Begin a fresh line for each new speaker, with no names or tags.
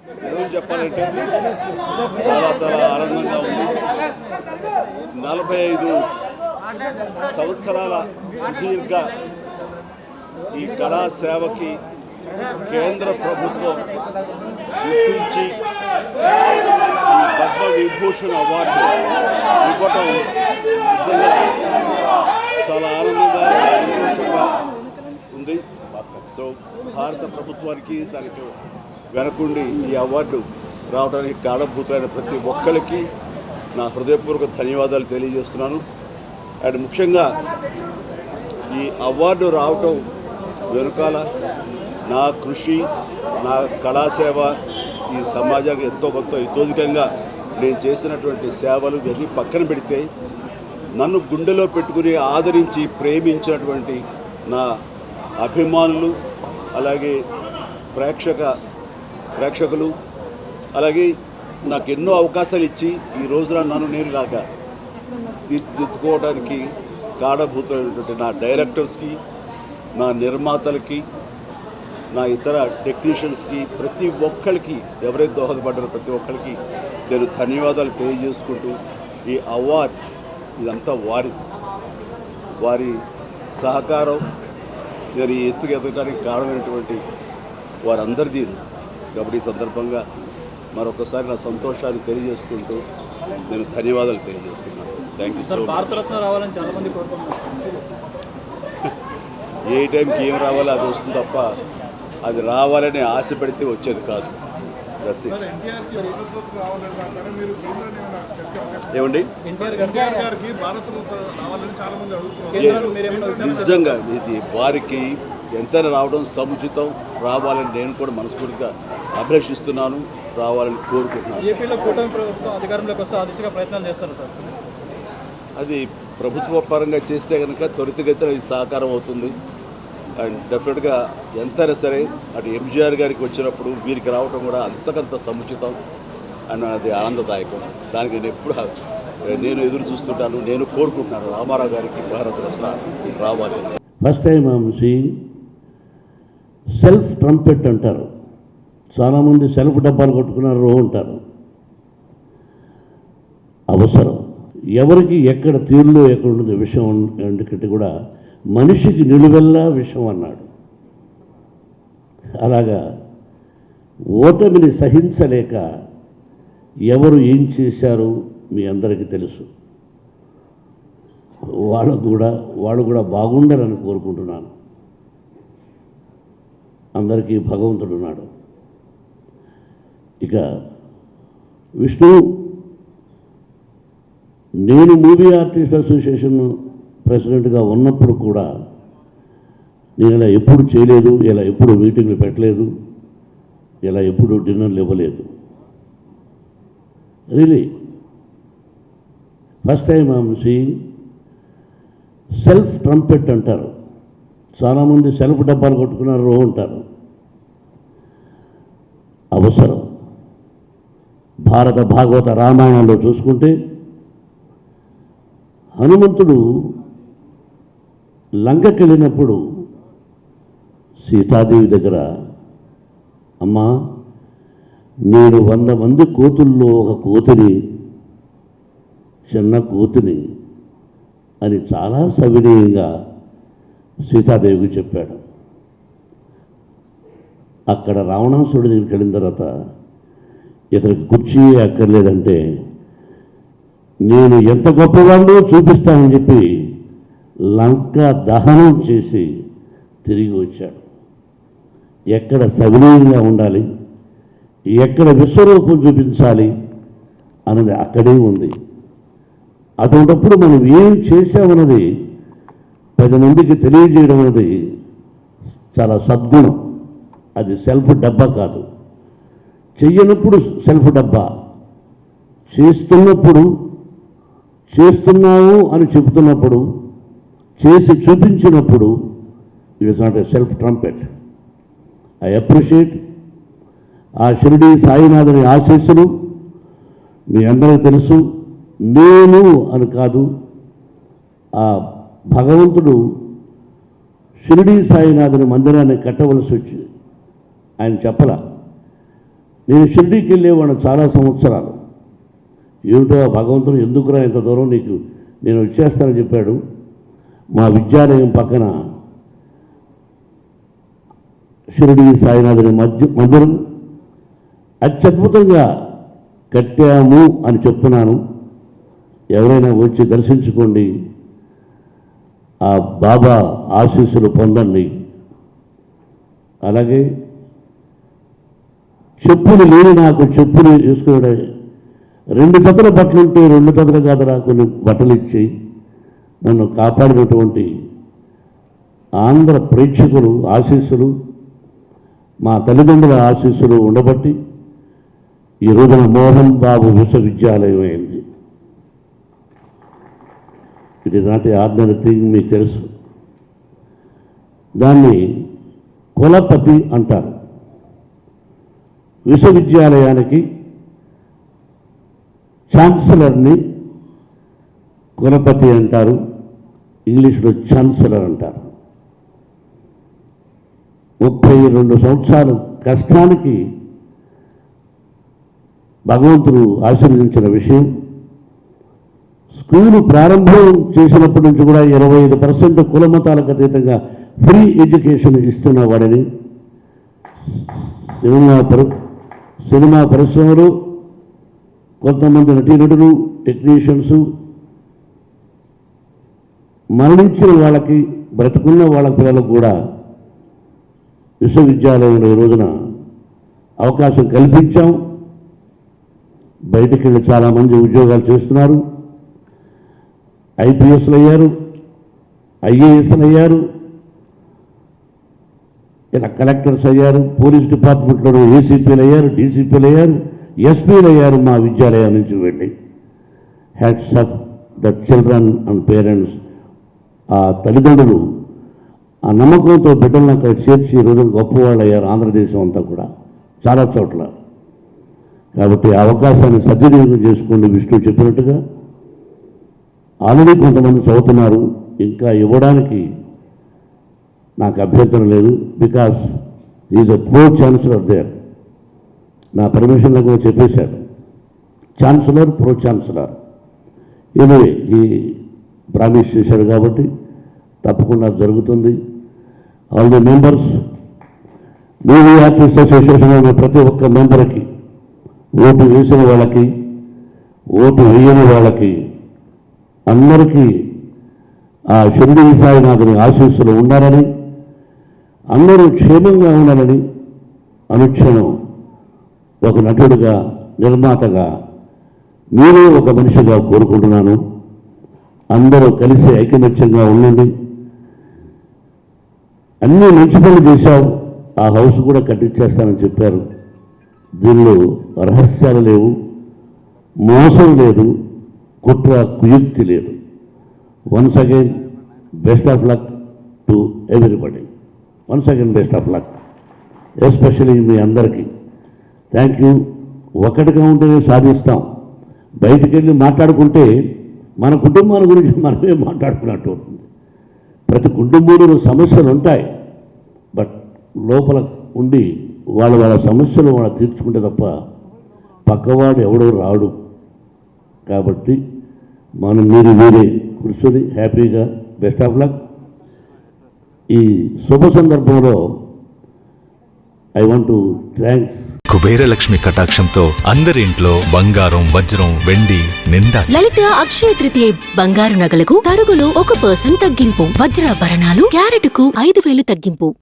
నిజం చెప్పాలంటే చాలా చాలా ఆనందంగా ఉంది. 45 సంవత్సరాల సుదీర్ఘ ఈ కళా సేవకి కేంద్ర ప్రభుత్వం గుర్తించి ఈ పద్మ విభూషణ్ అవార్డు ఇవ్వటం నిజంగా చాలా ఆనందంగా సంతోషంగా ఉంది. సో భారత ప్రభుత్వానికి దానికి వెనకుండి ఈ అవార్డు రావడానికి కారణభూతులైన ప్రతి ఒక్కరికి నా హృదయపూర్వక ధన్యవాదాలు తెలియజేస్తున్నాను. అండ్ ముఖ్యంగా ఈ అవార్డు రావటం వెనుకాల నా కృషి, నా కళాసేవ ఈ సమాజానికి ఎంతో కొంత ఇతోధికంగా నేను చేసినటువంటి సేవలు ఇవన్నీ పక్కన పెడితే నన్ను గుండెలో పెట్టుకుని ఆదరించి ప్రేమించినటువంటి నా అభిమానులు, అలాగే ప్రేక్షకులు, అలాగే నాకు ఎన్నో అవకాశాలు ఇచ్చి ఈ రోజున నన్ను నేను లాగా తీర్చిదిద్దుకోవడానికి కారణభూతమైనటువంటి నా డైరెక్టర్స్కి, నా నిర్మాతలకి, నా ఇతర టెక్నీషియన్స్కి, ప్రతి ఒక్కరికి ఎవరైతే దోహదపడ్డారో ప్రతి ఒక్కరికి నేను ధన్యవాదాలు తెలియజేసుకుంటూ ఈ అవార్డ్ ఇదంతా వారి సహకారం నేను ఈ ఎత్తుకు ఎదగడానికి కారణమైనటువంటి వారందరిది. కాబట్టి ఈ సందర్భంగా మరొకసారి నా సంతోషాన్ని తెలియజేసుకుంటూ నేను ధన్యవాదాలు తెలియజేసుకున్నాను. Thank you so much. ఏ టైంకి ఏం రావాలో అది వస్తుంది తప్ప అది రావాలని ఆశ పెడితే వచ్చేది కాదు. ఏమండి నిజంగా ఇది వారికి ఎంతైనా రావడం సముచితం, రావాలని నేను కూడా మనస్ఫూర్తిగా అభిలషిస్తున్నాను, రావాలని కోరుకుంటున్నాను. అది ప్రభుత్వ పరంగా చేస్తే కనుక త్వరితగతిన ఇది సాకారం అవుతుంది. అండ్ డెఫినెట్గా ఎంతైనా సరే అటు ఎంజీఆర్ గారికి వచ్చినప్పుడు వీరికి రావడం కూడా అంతకంత సముచితం అండ్ అది ఆనందదాయకం. దానికి నేను ఎదురు చూస్తుంటాను, నేను కోరుకుంటున్నాను రామారావు గారికి భారతరత్న రావాలి.
First time I'm seeing self trumpet అంటారు. చాలామంది సెల్ఫ్ డబ్బాలు కొట్టుకున్నారు అంటారు. అవసరం ఎవరికి ఎక్కడ తీరులో ఎక్కడ ఉంటుంది విషయం ఎందుకంటే కూడా మనిషికి నిలువెల్లా విషయం అన్నాడు. అలాగా ఓటమిని సహించలేక ఎవరు ఏం చేశారు మీ అందరికీ తెలుసు. వాళ్ళు కూడా బాగుండాలని కోరుకుంటున్నాను. అందరికీ భగవంతుడు ఉన్నాడు. ఇక విష్ణు, నేను మూవీ ఆర్టిస్ట్ అసోసియేషన్ ప్రెసిడెంట్గా ఉన్నప్పుడు కూడా నేను ఇలా ఎప్పుడు చేయలేదు, ఇలా ఎప్పుడు మీటింగ్లు పెట్టలేదు, ఇలా ఎప్పుడు డిన్నర్లు ఇవ్వలేదు. Really first time I'm seeing self trumpet అంటారు. చాలామంది సెల్ఫ్ డబ్బాలు కొట్టుకున్నారు అంటారు. అవసరం భారత భాగవత రామాయణంలో చూసుకుంటే హనుమంతుడు లంకకి వెళ్ళినప్పుడు సీతాదేవి దగ్గర, అమ్మా నేను 100 మంది కోతుల్లో ఒక కోతిని, చిన్న కోతిని అని చాలా సవినీయంగా సీతాదేవికి చెప్పాడు. అక్కడ రావణాసురుడి దగ్గరికి వెళ్ళిన తర్వాత ఇతనికి కుర్చీ అక్కర్లేదంటే నేను ఎంత గొప్పవాడినో చూపిస్తానని చెప్పి లంక దహనం చేసి తిరిగి వచ్చాడు. ఎక్కడ సవినీయంగా ఉండాలి, ఎక్కడ విశ్వరూపం చూపించాలి అన్నది అక్కడే ఉంది. అటువంటిప్పుడు మనం ఏం చేసామన్నది 10 మందికి తెలియజేయడం అనేది చాలా సద్గుణం. అది సెల్ఫ్ డబ్బా కాదు. చెయ్యనప్పుడు సెల్ఫ్ డబ్బా, చేస్తున్నావు అని చెబుతున్నప్పుడు, చేసి చూపించినప్పుడు it is not a self trumpet. I appreciate ఆ షిరిడి సాయినాథుని ఆశీస్సులు మీ అందరికీ తెలుసు. నేను అని కాదు, ఆ భగవంతుడు షిరిడి సాయినాథుని మందిరాన్ని కట్టవలసి వచ్చి ఆయన చెప్పలా, నేను షిరిడీకి వెళ్ళేవాడిని చాలా సంవత్సరాలు. ఏమిటో ఆ భగవంతుడు ఎందుకురా ఇంత దూరం నీకు నేను వచ్చేస్తానని చెప్పాడు. మా విద్యాలయం పక్కన షిరిడీ సాయినాథుని మందిరం అత్యద్భుతంగా కట్టాము అని చెప్తున్నాను. ఎవరైనా వచ్చి దర్శించుకోండి, ఆ బాబా ఆశీస్సులు పొందండి. అలాగే చెప్పులు లేని నాకు చెప్పులు వేసుకునే 2 జతల బట్టలు ఉంటే 2 జతలు కాదురా కొన్ని బట్టలు ఇచ్చి నన్ను కాపాడినటువంటి ఆంధ్ర ప్రేక్షకులు ఆశీస్సులు, మా తల్లిదండ్రుల ఆశీస్సులు ఉండబట్టి ఈ రోజున మోహన్ బాబు విశ్వవిద్యాలయం అయింది. It is not a ordinary thing, మీకు తెలుసు. దాన్ని కులపతి అంటారు. విశ్వవిద్యాలయానికి ఛాన్సలర్ని కులపతి అంటారు, ఇంగ్లీష్లో ఛాన్సలర్ అంటారు. 32 సంవత్సరాల కష్టానికి భగవంతుడు ఆశీర్వదించిన విషయం. స్కూలు ప్రారంభం చేసినప్పటి నుంచి కూడా 25% కులమతాలకు అతీతంగా ఫ్రీ ఎడ్యుకేషన్ ఇస్తున్న వాడిని. సినిమా పరిశ్రమలో కొంతమంది నటీనటులు, టెక్నీషియన్స్ మరణించిన వాళ్ళకి, బ్రతుకున్న వాళ్ళ పిల్లలకు కూడా విశ్వవిద్యాలయంలో ఈ రోజున అవకాశం కల్పించాం. బయటికి వెళ్ళి చాలామంది ఉద్యోగాలు చేస్తున్నారు. ఐపీఎస్లు అయ్యారు, ఐఏఎస్లు అయ్యారు, ఇలా కలెక్టర్స్ అయ్యారు, పోలీస్ డిపార్ట్మెంట్లో ఏసీపీలు అయ్యారు, డీసీపీలు అయ్యారు, ఎస్పీలు అయ్యారు మా విద్యాలయం నుంచి వెళ్ళి. Hats off the children and parents. ఆ తల్లిదండ్రులు ఆ నమ్మకంతో బిడ్డలను అక్కడ చేర్చి ఈరోజు గొప్పవాళ్ళు అయ్యారు ఆంధ్రదేశం అంతా కూడా చాలా చోట్ల. కాబట్టి ఆ అవకాశాన్ని సద్వినియోగం చేసుకోండి. విష్ణు చెప్పినట్టుగా ఆల్రెడీ కొంతమంది చదువుతున్నారు, ఇంకా ఇవ్వడానికి నాకు అభ్యంతరం లేదు. Because is a pro chancellor there. నా పర్మిషన్లో కూడా చెప్పేశారు, ఛాన్సలర్, ప్రో ఛాన్సలర్. ఎనివే ఈ ప్రామిస్ చేశాడు కాబట్టి తప్పకుండా జరుగుతుంది. All the members, movie artist అసోసియేషన్లో ప్రతి ఒక్క మెంబర్కి, ఓటు వేసిన వాళ్ళకి, ఓటు వేయని వాళ్ళకి అందరికీ ఆ షిరిడీ సాయినాథుని ఆశీస్సులు ఉండాలని, అందరూ క్షేమంగా ఉండాలని అనుక్షణం ఒక నటుడిగా, నిర్మాతగా, మీరే ఒక మనిషిగా కోరుకుంటున్నాను. అందరూ కలిసి ఐకమత్యంగా ఉండండి. అన్నీ మంచి పనులు చేశావు, ఆ హౌస్ కూడా కట్టించేస్తానని చెప్పారు. దీనిలో రహస్యాలు లేవు, మోసం లేదు, కుట్ర కుయుక్తి లేదు. Once again best of luck to everybody. Once again best of luck, especially మీ అందరికీ. Thank you. ఒకటిగా ఉంటేనే సాధిస్తాం. బయటికి వెళ్ళి మాట్లాడుకుంటే మన కుటుంబాల గురించి మనమే మాట్లాడుకున్నట్టు ఉంటుంది. ప్రతి కుటుంబంలో సమస్యలు ఉంటాయి, బట్ లోపల ఉండి వాళ్ళ సమస్యలు వాళ్ళు తీర్చుకుంటే తప్ప పక్కవాడు ఎవడో రాడు. కాబట్టి మనం మీరే కూర్చొని హ్యాపీగా బెస్ట్ ఆఫ్ లక్. ఈ శుభ సందర్భంలో I want to thanks
Kubera Lakshmi కటాక్షంతో అందరి ఇంట్లో బంగారం, వజ్రం, వెండి నిండా.
లలిత అక్షయ తృతీయ బంగారు నగలకు తరుగులో 1% తగ్గింపు. వజ్రాభరణాలు క్యారెట్కు 5,000 తగ్గింపు.